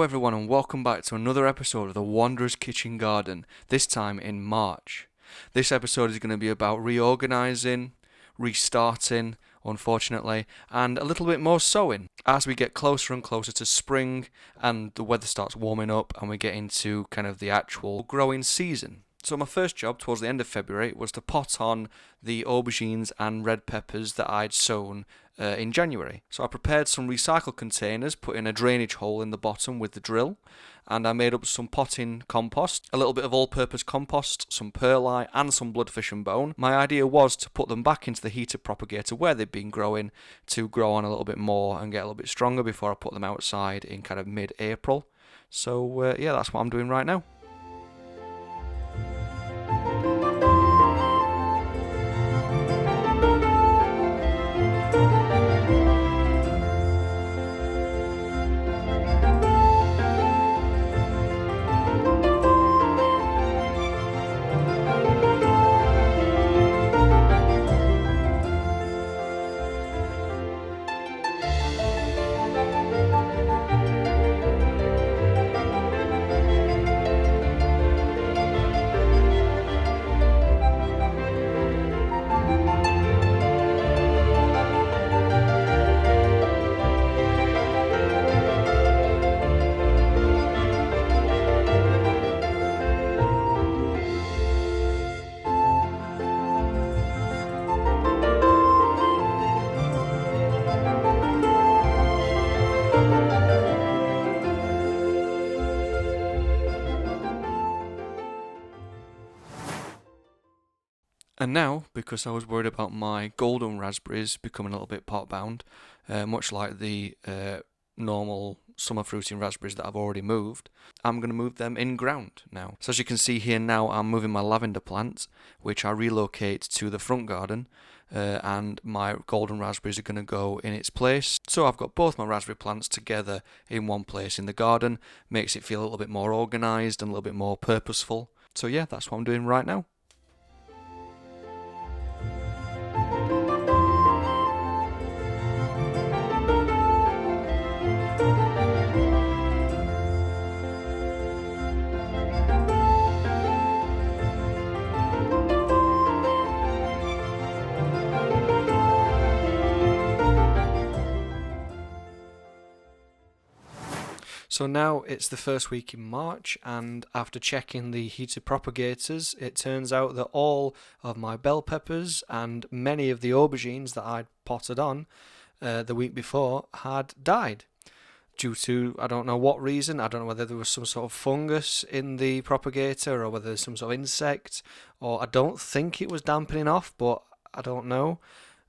Hello everyone and welcome back to another episode of the Wanderer's Kitchen Garden, this time in March. This episode is going to be about reorganising, restarting, unfortunately, and a little bit more sowing as we get closer and closer to spring and the weather starts warming up and we get into kind of the actual growing season. So my first job towards the end of February was to pot on the aubergines and red peppers that I'd sown in January. So I prepared some recycled containers, put in a drainage hole in the bottom with the drill, and I made up some potting compost, a little bit of all-purpose compost, some perlite and some bloodfish and bone. My idea was to put them back into the heated propagator where they'd been growing to grow on a little bit more and get a little bit stronger before I put them outside in kind of mid-April. So yeah, that's what I'm doing right now. And now, because I was worried about my golden raspberries becoming a little bit pot-bound, much like the normal summer fruiting raspberries that I've already moved, I'm going to move them in ground now. So as you can see here now, I'm moving my lavender plant, which I relocate to the front garden, and my golden raspberries are going to go in its place. So I've got both my raspberry plants together in one place in the garden, makes it feel a little bit more organised and a little bit more purposeful. So yeah, that's what I'm doing right now. So now it's the first week in March, and after checking the heated propagators, it turns out that all of my bell peppers and many of the aubergines that I'd potted on the week before had died. Due to, I don't know what reason, I don't know whether there was some sort of fungus in the propagator or whether there's some sort of insect, or I don't think it was dampening off, but I don't know.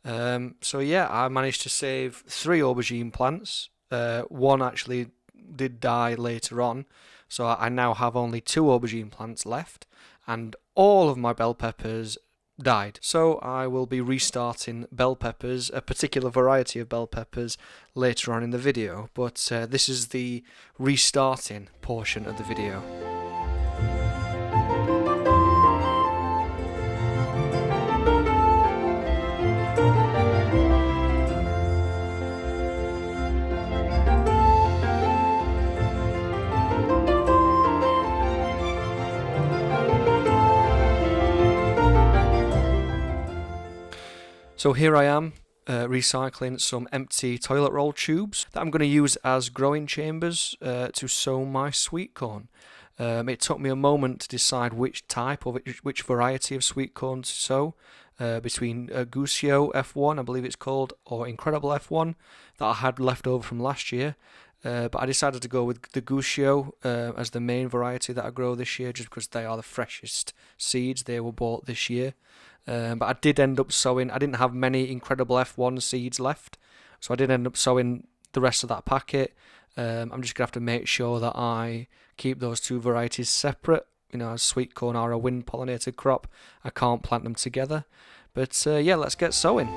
So yeah, I managed to save 3 aubergine plants. One actually did die later on, so I now have only 2 aubergine plants left, and all of my bell peppers died. So I will be restarting bell peppers, a particular variety of bell peppers, later on in the video, but this is the restarting portion of the video. So here I am, recycling some empty toilet roll tubes that I'm going to use as growing chambers to sow my sweet corn. It took me a moment to decide which type or which variety of sweet corn to sow, between Guscio F1, I believe it's called, or Incredible F1 that I had left over from last year. But I decided to go with the Guscio as the main variety that I grow this year, just because they are the freshest seeds. They were bought this year. But I did end up sowing, I didn't have many Incredible F1 seeds left, so I did end up sowing the rest of that packet. I'm just going to have to make sure that I keep those 2 varieties separate. You know, as sweet corn are a wind pollinated crop, I can't plant them together. But yeah, let's get sowing.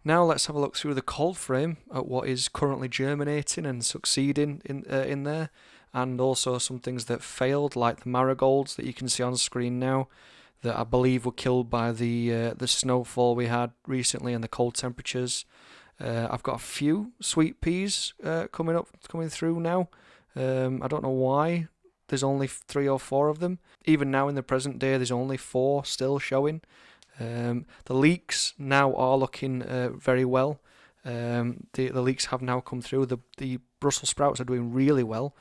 Now let's have a look through the cold frame at what is currently germinating and succeeding in there, and also some things that failed, like the marigolds that you can see on screen now, that I believe were killed by the snowfall we had recently and the cold temperatures. I've got a few sweet peas coming through now. I don't know why. There's only 3 or 4 of them. Even now in the present day, there's only 4 still showing. The leeks now are looking very well. The leeks have now come through. The Brussels sprouts are doing really well.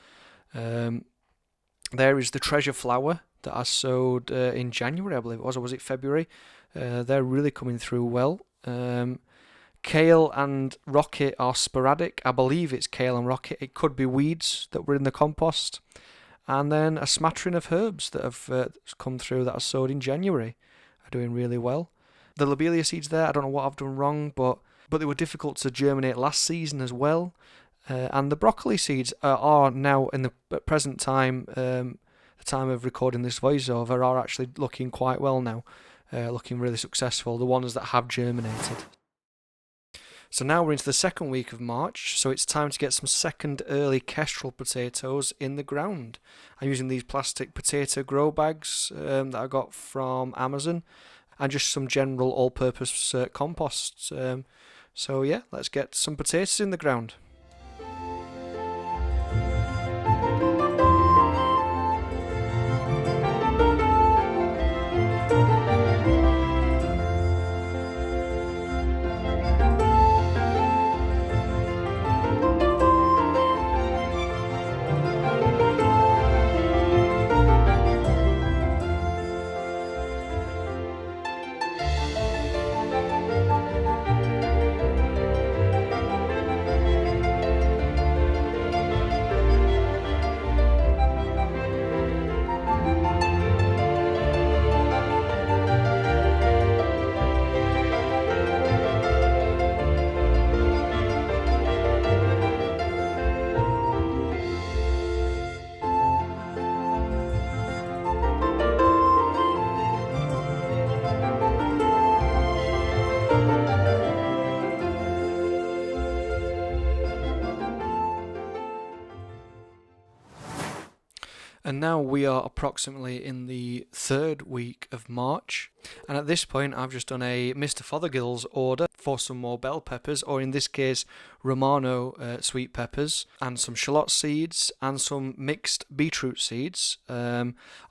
There is the treasure flower that I sowed in January, I believe it was, or was it February? They're really coming through well. Kale and rocket are sporadic. I believe it's kale and rocket. It could be weeds that were in the compost. And then a smattering of herbs that have come through that I sowed in January are doing really well. The lobelia seeds there, I don't know what I've done wrong, but they were difficult to germinate last season as well. And the broccoli seeds are now, in the present time, the time of recording this voiceover, are actually looking quite well now, looking really successful, the ones that have germinated. So now we're into the second week of March, so it's time to get some second early kestrel potatoes in the ground. I'm using these plastic potato grow bags that I got from Amazon, and just some general all-purpose composts. So yeah, let's get some potatoes in the ground. And now we are approximately in the third week of March, and at this point I've just done a Mr. Fothergill's order for some more bell peppers, or in this case Romano sweet peppers, and some shallot seeds and some mixed beetroot seeds.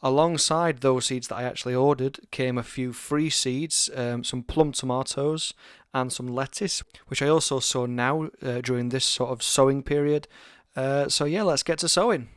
Alongside those seeds that I actually ordered came a few free seeds, some plum tomatoes and some lettuce, which I also sow now during this sort of sowing period. So yeah, let's get to sowing.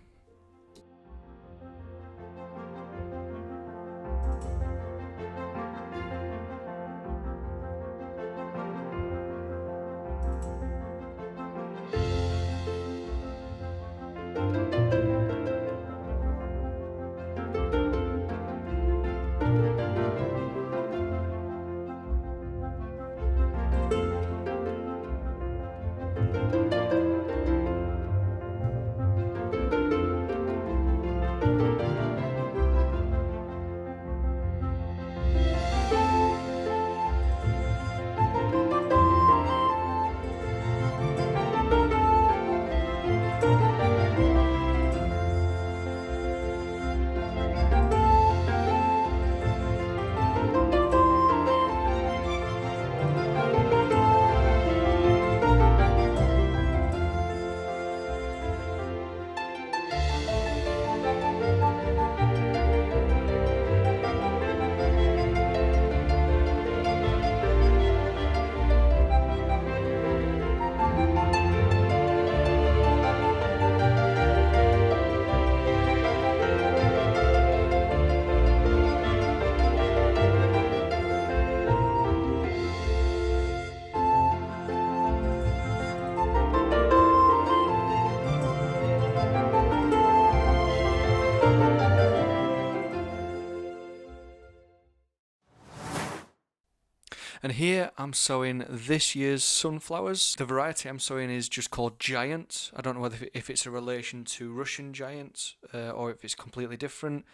And here I'm sowing this year's sunflowers. The variety I'm sowing is just called Giant. I don't know whether if it's a relation to Russian Giant or if it's completely different.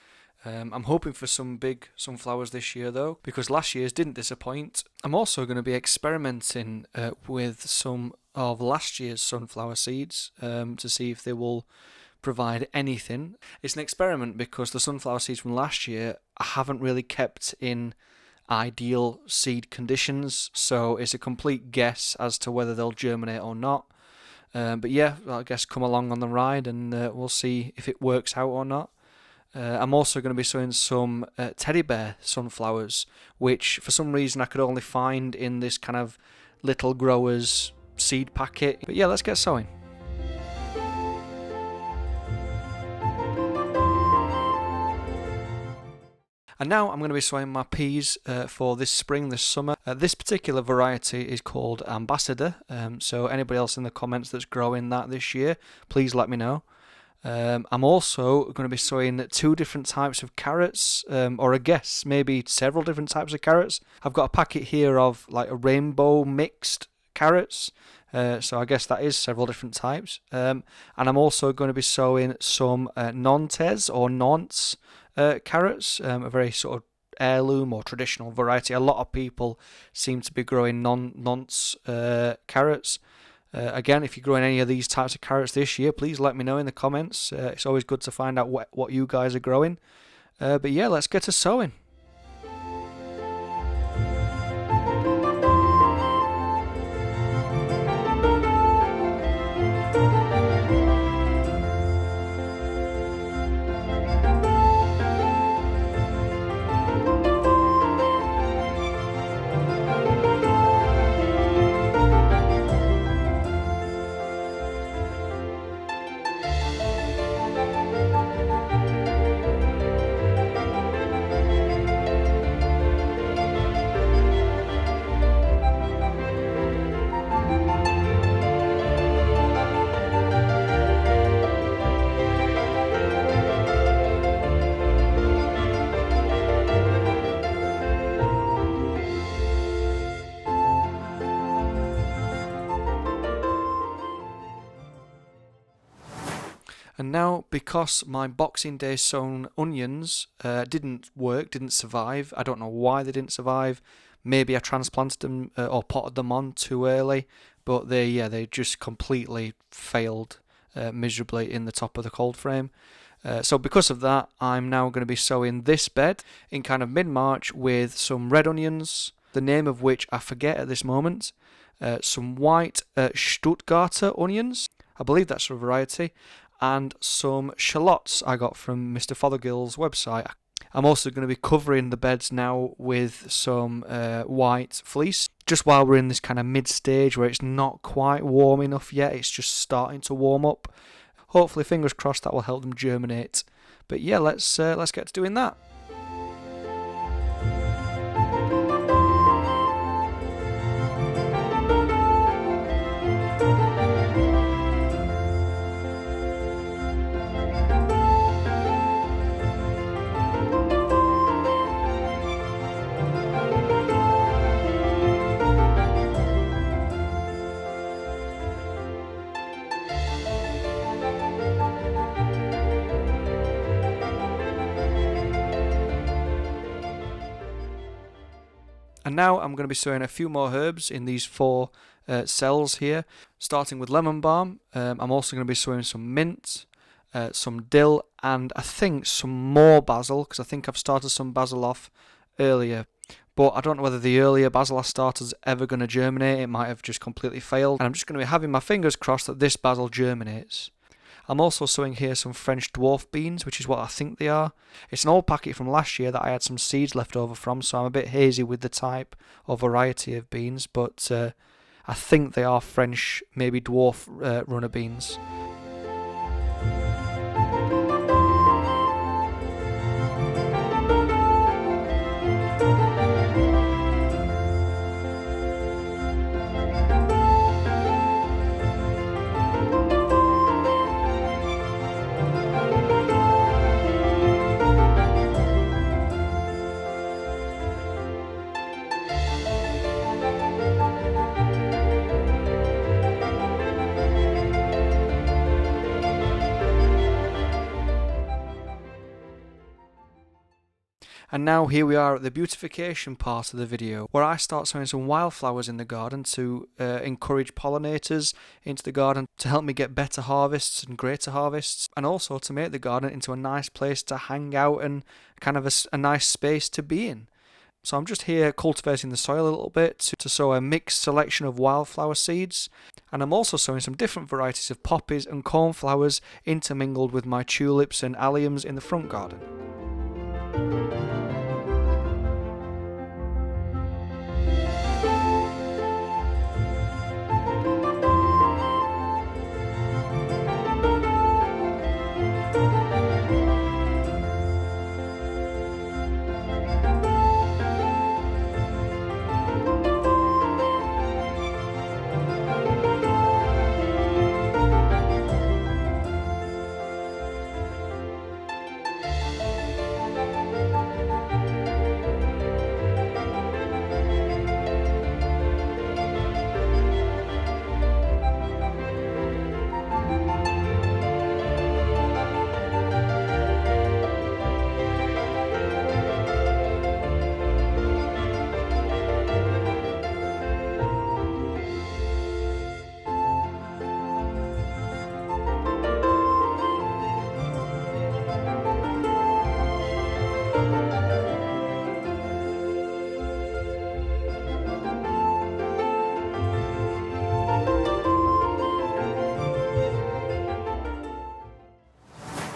I'm hoping for some big sunflowers this year though, because last year's didn't disappoint. I'm also going to be experimenting with some of last year's sunflower seeds to see if they will provide anything. It's an experiment because the sunflower seeds from last year I haven't really kept in ideal seed conditions, so it's a complete guess as to whether they'll germinate or not. But yeah, I guess come along on the ride and we'll see if it works out or not. I'm also going to be sowing some teddy bear sunflowers, which for some reason I could only find in this kind of little growers seed packet. But yeah, let's get sowing. And now I'm going to be sowing my peas for this spring, this summer. This particular variety is called Ambassador, so anybody else in the comments that's growing that this year, please let me know. I'm also going to be sowing 2 different types of carrots, or I guess maybe several different types of carrots. I've got a packet here of like a rainbow mixed carrots, so I guess that is several different types. And I'm also going to be sowing some Nantes or Nantes carrots, a very sort of heirloom or traditional variety. A lot of people seem to be growing Nantes carrots. Again, if you're growing any of these types of carrots this year, please let me know in the comments. It's always good to find out what you guys are growing. But yeah, let's get to sowing. And now, because my Boxing Day sown onions didn't survive, I don't know why they didn't survive. Maybe I transplanted them or potted them on too early, but they just completely failed miserably in the top of the cold frame. So because of that, I'm now going to be sowing this bed in kind of mid-March with some red onions, the name of which I forget at this moment, some white Stuttgarter onions, I believe that's a variety, and some shallots I got from Mr. Fothergill's website. I'm also going to be covering the beds now with some white fleece, just while we're in this kind of mid-stage where it's not quite warm enough yet, it's just starting to warm up. Hopefully, fingers crossed, that will help them germinate. But yeah, let's get to doing that. And now I'm going to be sowing a few more herbs in these 4 cells here, starting with lemon balm. I'm also going to be sowing some mint, some dill, and I think some more basil, because I think I've started some basil off earlier. But I don't know whether the earlier basil I started is ever going to germinate. It might have just completely failed. And I'm just going to be having my fingers crossed that this basil germinates. I'm also sowing here some French dwarf beans, which is what I think they are. It's an old packet from last year that I had some seeds left over from, so I'm a bit hazy with the type or variety of beans, but I think they are French, maybe dwarf runner beans. And now here we are at the beautification part of the video, where I start sowing some wildflowers in the garden to encourage pollinators into the garden to help me get better harvests and greater harvests, and also to make the garden into a nice place to hang out and kind of a nice space to be in. So I'm just here cultivating the soil a little bit to sow a mixed selection of wildflower seeds, and I'm also sowing some different varieties of poppies and cornflowers intermingled with my tulips and alliums in the front garden.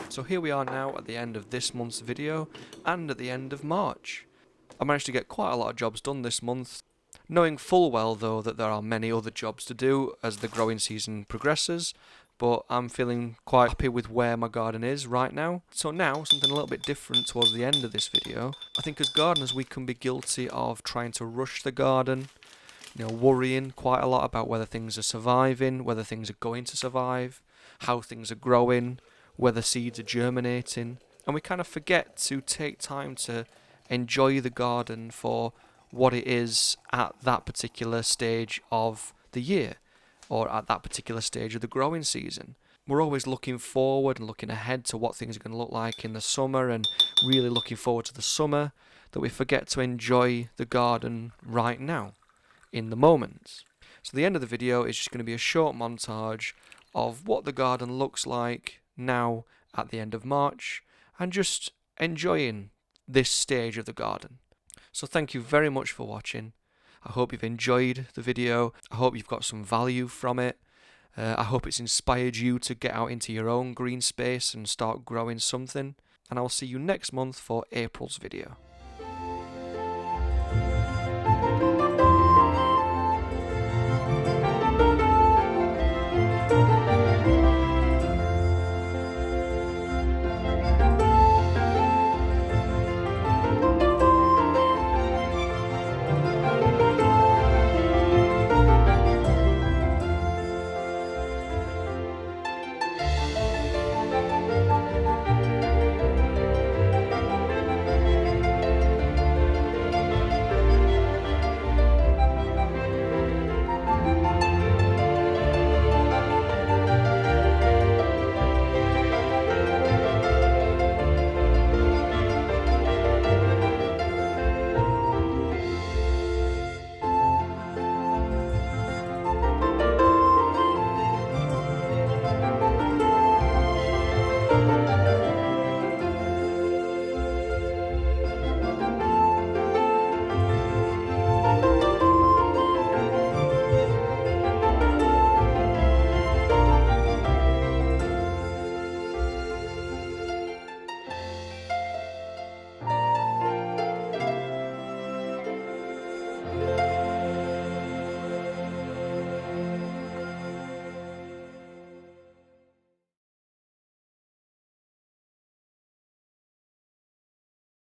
So here we are now at the end of this month's video and at the end of March. I managed to get quite a lot of jobs done this month, knowing full well though that there are many other jobs to do as the growing season progresses, but I'm feeling quite happy with where my garden is right now. So now, something a little bit different towards the end of this video. I think as gardeners we can be guilty of trying to rush the garden, worrying quite a lot about whether things are surviving, whether things are going to survive, how things are growing, whether seeds are germinating, and we kind of forget to take time to enjoy the garden for what it is at that particular stage of the year, or at that particular stage of the growing season. We're always looking forward and looking ahead to what things are going to look like in the summer and really looking forward to the summer, that we forget to enjoy the garden right now, in the moment. So the end of the video is just going to be a short montage of what the garden looks like now at the end of March, and just enjoying this stage of the garden. So thank you very much for watching. I hope you've enjoyed the video. I hope you've got some value from it. I hope it's inspired you to get out into your own green space and start growing something. And I'll see you next month for April's video.